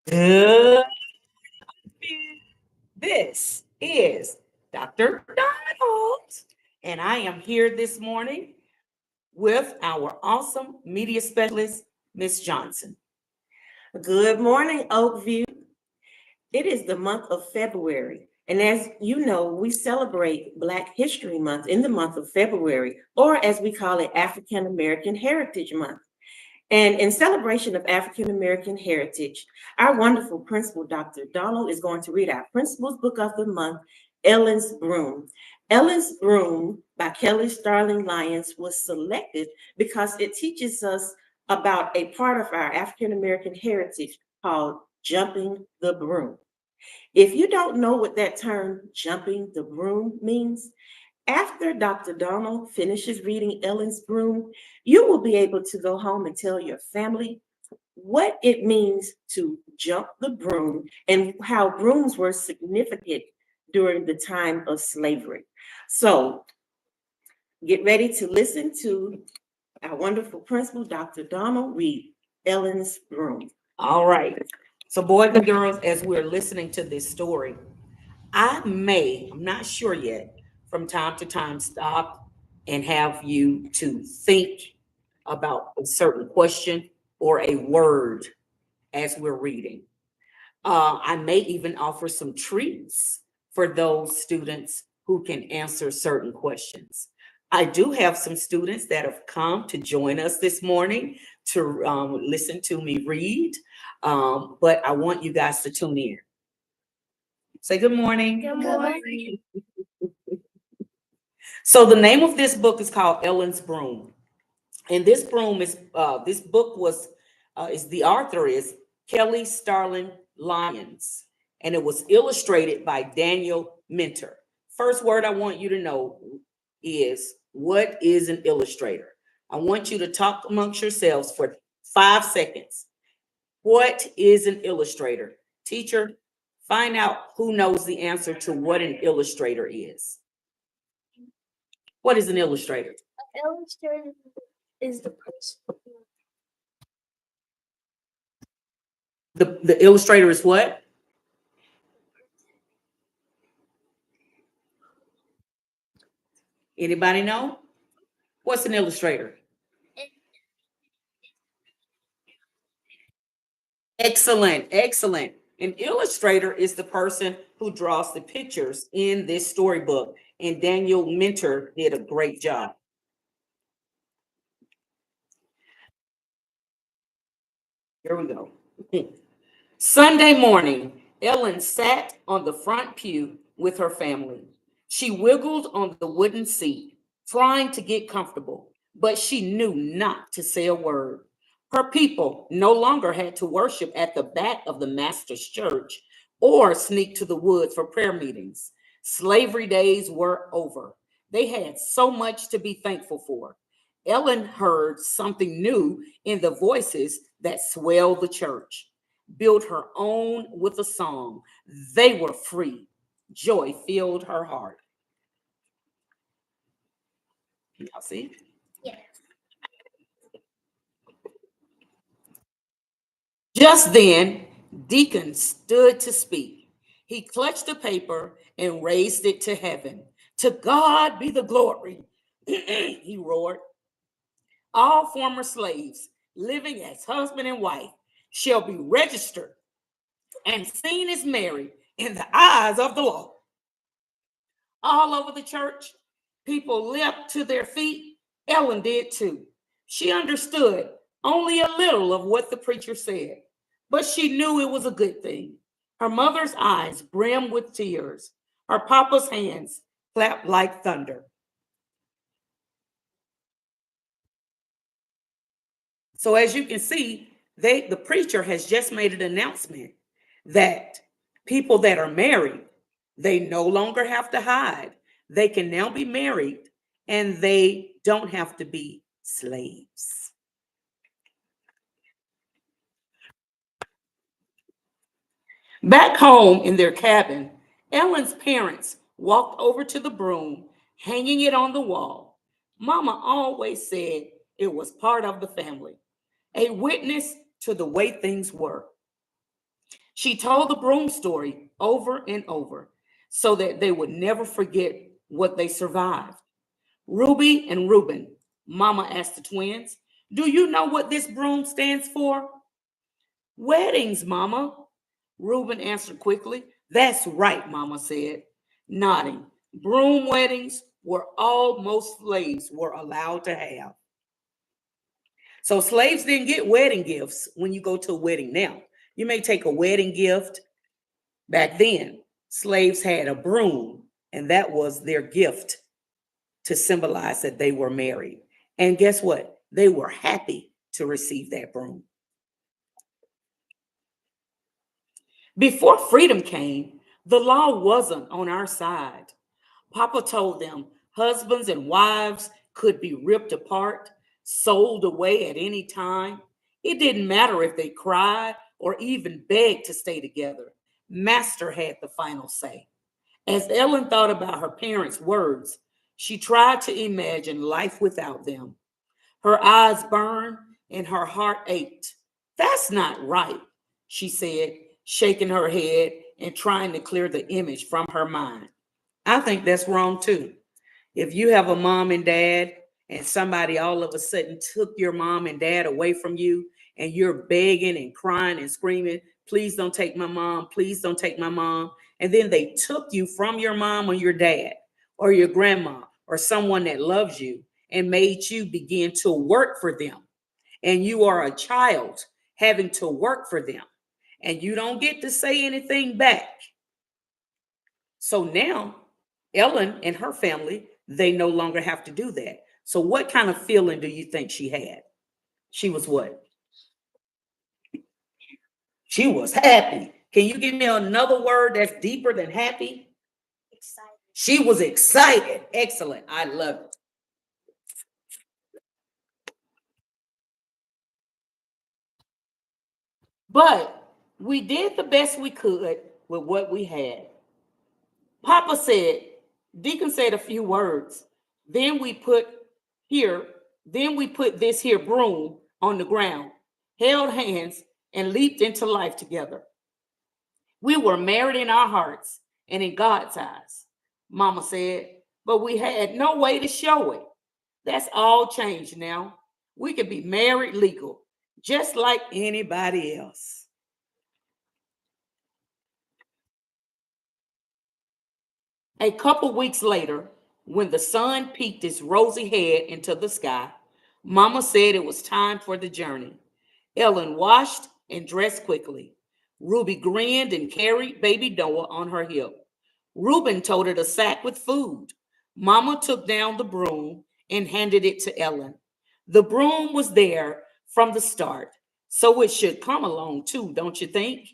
Good. This is Dr. Donald, and I am here this morning with our awesome media specialist, Miss Johnson. Good morning, Oakview. It is the month of February. And as you know, we celebrate Black History Month in the month of February, or as we call it, African American Heritage Month. And in celebration of African American heritage, our wonderful principal, Dr. Donald, is going to read our principal's book of the month, Ellen's Broom. Ellen's Broom by Kelly Starling Lyons was selected because it teaches us about a part of our African American heritage called jumping the broom. If you don't know what that term, jumping the broom, means, after Dr. Donald finishes reading Ellen's Broom, you will be able to go home and tell your family what it means to jump the broom and how brooms were significant during the time of slavery. So get ready to listen to our wonderful principal, Dr. Donald, read Ellen's Broom. All right. So, boys and girls, as we're listening to this story, I'm not sure yet, from time to time stop and have you to think about a certain question or a word as we're reading. I may even offer some treats for those students who can answer certain questions. I do have some students that have come to join us this morning to listen to me read, but I want you guys to tune in. Say good morning. Good morning. So the name of this book is called Ellen's Broom, and this book was is the author is Kelly Starling Lyons, and it was illustrated by Daniel Minter. First word I want you to know is, what is an illustrator? I want you to talk amongst yourselves for 5 seconds. What is an illustrator? Teacher, find out who knows the answer to what an illustrator is. What is an illustrator? An illustrator is the person. The illustrator is what? Anybody know? What's an illustrator? Excellent, excellent. An illustrator is the person who draws the pictures in this storybook, and Daniel Minter did a great job. Here we go. Sunday morning, Ellen sat on the front pew with her family. She wiggled on the wooden seat, trying to get comfortable, but she knew not to say a word. Her people no longer had to worship at the back of the Master's church or sneak to the woods for prayer meetings. Slavery days were over. They had so much to be thankful for. Ellen heard something new in the voices that swelled the church. Built her own with a song. They were free. Joy filled her heart. Y'all see? Yes. Just then, Deacon stood to speak. He clutched the paper and raised it to heaven. To God be the glory, he roared. All former slaves living as husband and wife shall be registered and seen as married in the eyes of the law. All over the church, people leapt to their feet. Ellen did too. She understood only a little of what the preacher said, but she knew it was a good thing. Her mother's eyes brimmed with tears. Her papa's hands clapped like thunder. So as you can see, the preacher has just made an announcement that people that are married, they no longer have to hide. They can now be married and they don't have to be slaves. Back home in their cabin, Ellen's parents walked over to the broom, hanging it on the wall. Mama always said it was part of the family, a witness to the way things were. She told the broom story over and over so that they would never forget what they survived. Ruby and Reuben, Mama asked the twins, do you know what this broom stands for? Weddings, Mama. Reuben answered quickly. That's right, Mama said, nodding. Broom weddings were all most slaves were allowed to have. So slaves didn't get wedding gifts when you go to a wedding now. You may take a wedding gift. Back then, slaves had a broom, and that was their gift to symbolize that they were married. And guess what? They were happy to receive that broom. Before freedom came, the law wasn't on our side. Papa told them husbands and wives could be ripped apart, sold away at any time. It didn't matter if they cried or even begged to stay together. Master had the final say. As Ellen thought about her parents' words, she tried to imagine life without them. Her eyes burned and her heart ached. That's not right, she said, shaking her head and trying to clear the image from her mind. I think that's wrong too. If you have a mom and dad and somebody all of a sudden took your mom and dad away from you and you're begging and crying and screaming, please don't take my mom, please don't take my mom. And then they took you from your mom or your dad or your grandma or someone that loves you and made you begin to work for them. And you are a child having to work for them and you don't get to say anything back. So now Ellen and her family, they no longer have to do that. So what kind of feeling do you think she had? She was what? She was happy. Can you give me another word that's deeper than happy? Excited. She was excited. Excellent. I love it. But we did the best we could with what we had. Papa said, Deacon said a few words. Then we put here, then we put this here broom on the ground, held hands, and leaped into life together. We were married in our hearts and in God's eyes, Mama said, but we had no way to show it. That's all changed now. We can be married legal, just like anybody else. A couple weeks later, when the sun peeked its rosy head into the sky, Mama said it was time for the journey. Ellen washed and dressed quickly. Ruby grinned and carried baby Noah on her hip. Reuben toted a sack with food. Mama took down the broom and handed it to Ellen. The broom was there from the start, so it should come along too, don't you think?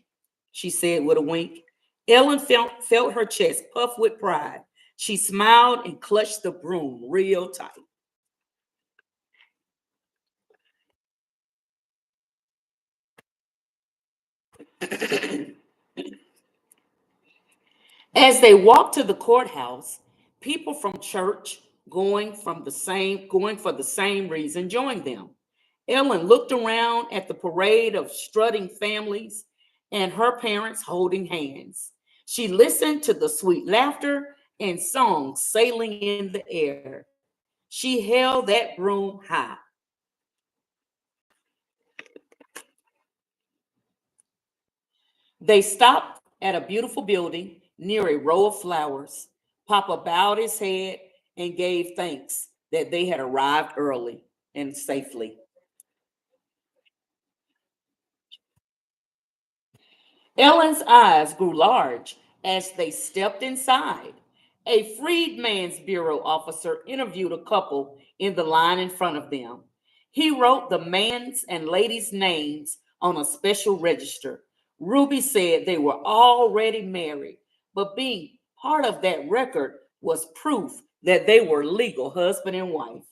She said with a wink. Ellen felt her chest puff with pride. She smiled and clutched the broom real tight. As they walked to the courthouse, people from church going for the same reason joined them. Ellen looked around at the parade of strutting families and her parents holding hands. She listened to the sweet laughter and songs sailing in the air. She held that broom high. They stopped at a beautiful building near a row of flowers. Papa bowed his head and gave thanks that they had arrived early and safely. Ellen's eyes grew large as they stepped inside. A Freedmen's Bureau officer interviewed a couple in the line in front of them. He wrote the man's and lady's names on a special register. Ruby said they were already married, but being part of that record was proof that they were legal husband and wife.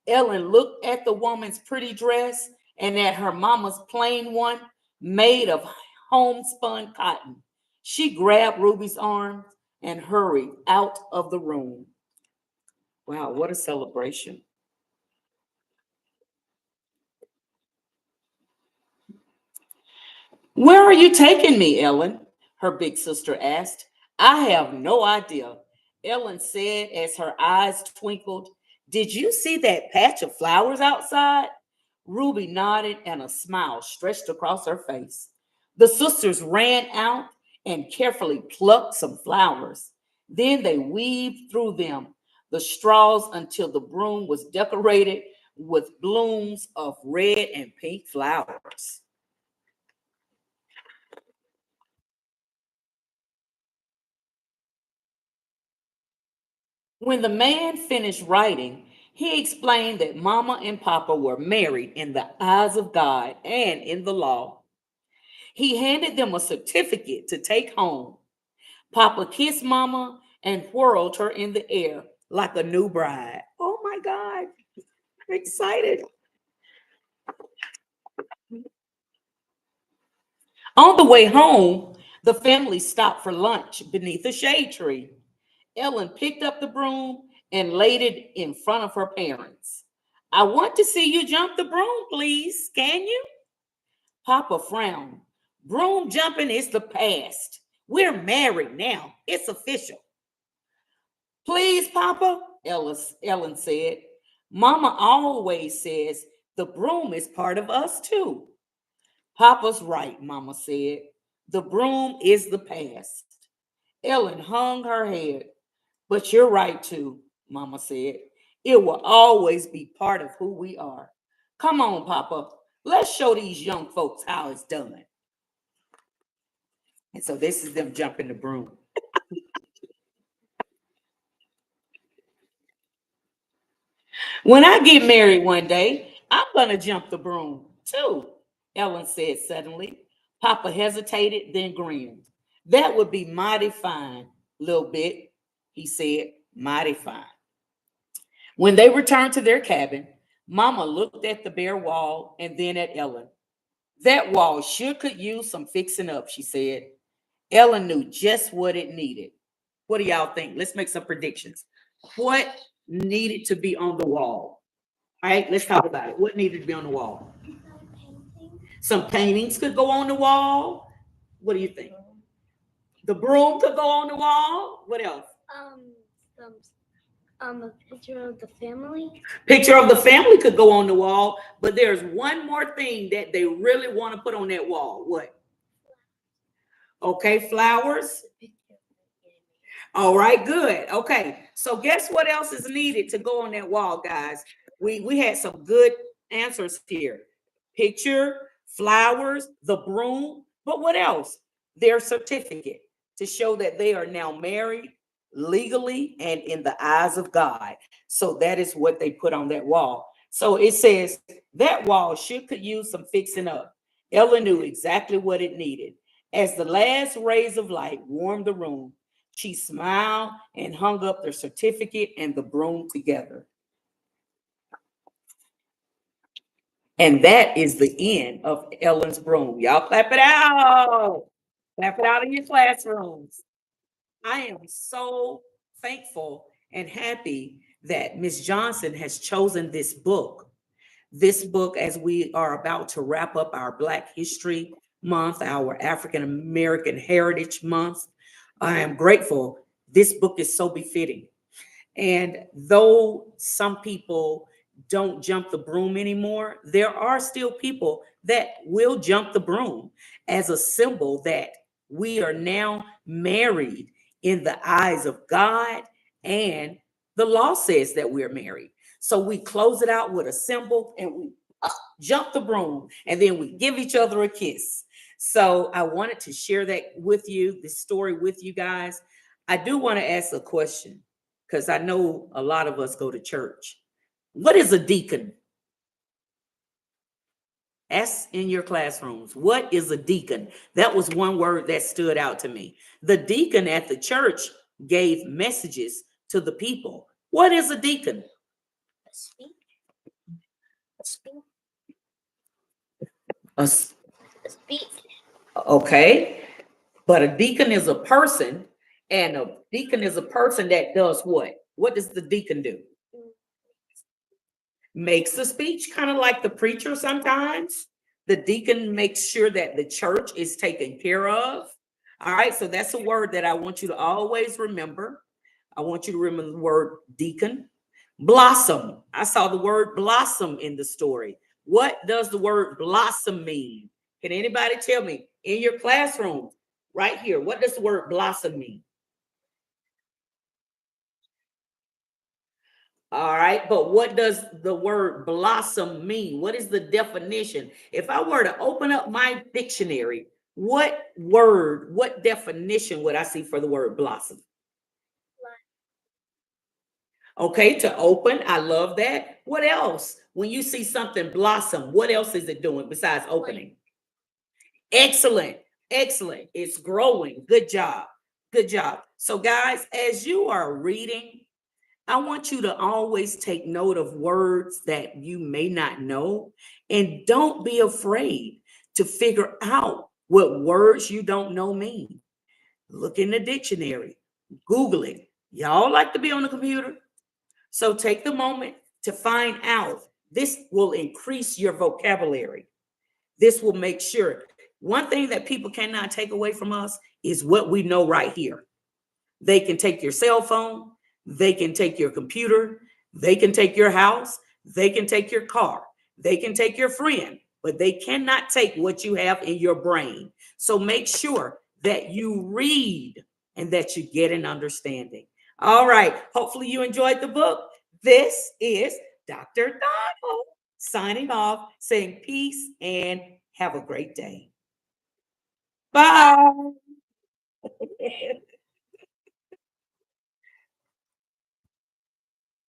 Ellen looked at the woman's pretty dress and at her mama's plain one made of homespun cotton. She grabbed Ruby's arm and hurried out of the room. Wow, what a celebration. Where are you taking me, Ellen? Her big sister asked. I have no idea, Ellen said as her eyes twinkled. Did you see that patch of flowers outside? Ruby nodded and a smile stretched across her face. The sisters ran out and carefully plucked some flowers. Then they weaved through them, the straws, until the broom was decorated with blooms of red and pink flowers. When the man finished writing, he explained that Mama and Papa were married in the eyes of God and in the law. He handed them a certificate to take home. Papa kissed Mama and whirled her in the air like a new bride. Oh my God, I'm excited. On the way home, the family stopped for lunch beneath a shade tree. Ellen picked up the broom and laid it in front of her parents. I want to see you jump the broom, please. Can you? Papa frowned. Broom jumping is the past. We're married now. It's official. Please, Papa, Ellen said. Mama always says the broom is part of us too. Papa's right, Mama said. The broom is the past. Ellen hung her head. But you're right too, Mama said. It will always be part of who we are. Come on, Papa. Let's show these young folks how it's done. And so this is them jumping the broom. When I get married one day, I'm going to jump the broom too, Ellen said suddenly. Papa hesitated, then grinned. That would be mighty fine, little bit, he said, mighty fine. When they returned to their cabin, Mama looked at the bare wall and then at Ellen. That wall sure could use some fixing up, she said. Ellen knew just what it needed. What do y'all think? Let's make some predictions. What needed to be on the wall? All right, let's talk about it. What needed to be on the wall? Some paintings could go on the wall. What do you think? The broom could go on the wall. What else? A picture of the family. Picture of the family could go on the wall, but there's one more thing that they really want to put on that wall. What? Okay, flowers. All right, good. Okay, so guess what else is needed to go on that wall, guys? We had some good answers here. Picture, flowers, the broom, but what else? Their certificate to show that they are now married legally and in the eyes of God. So that is what they put on that wall. So it says that wall could use some fixing up. Ella knew exactly what it needed. As the last rays of light warmed the room, she smiled and hung up the certificate and the broom together. And that is the end of Ellen's broom. Y'all clap it out. Clap it out in your classrooms. I am so thankful and happy that Ms. Johnson has chosen this book. This book, as we are about to wrap up our Black History Month, our African American Heritage Month, I am grateful. This book is so befitting. And though some people don't jump the broom anymore, there are still people that will jump the broom as a symbol that we are now married in the eyes of God, and the law says that we're married. So we close it out with a symbol and we jump the broom and then we give each other a kiss. So I wanted to share that with you, this story with you guys. I do want to ask a question because I know a lot of us go to church. What is a deacon? Ask in your classrooms. What is a deacon? That was one word that stood out to me. The deacon at the church gave messages to the people. What is a deacon? A speak. A speak. A Speak. Okay, but a deacon is a person, and a deacon is a person that does what? What does the deacon do? Makes a speech, kind of like the preacher sometimes. The deacon makes sure that the church is taken care of. All right, so that's a word that I want you to always remember. I want you to remember the word deacon. Blossom. I saw the word blossom in the story. What does the word blossom mean? Can anybody tell me in your classroom right here? What does the word blossom mean? All right, but what does the word blossom mean? What is the definition? If I were to open up my dictionary, what word, what definition would I see for the word blossom? Okay, to open, I love that. What else? When you see something blossom, what else is it doing besides opening? Excellent, excellent. It's growing. Good job. Good job. So, guys, as you are reading, I want you to always take note of words that you may not know, and don't be afraid to figure out what words you don't know mean. Look in the dictionary, Google it. Y'all like to be on the computer? So take the moment to find out. This will increase your vocabulary. This will make sure. One thing that people cannot take away from us is what we know right here. They can take your cell phone, they can take your computer, they can take your house, they can take your car, they can take your friend, but they cannot take what you have in your brain. So make sure that you read and that you get an understanding. All right. Hopefully you enjoyed the book. This is Dr. Donald signing off, saying peace and have a great day. Bye.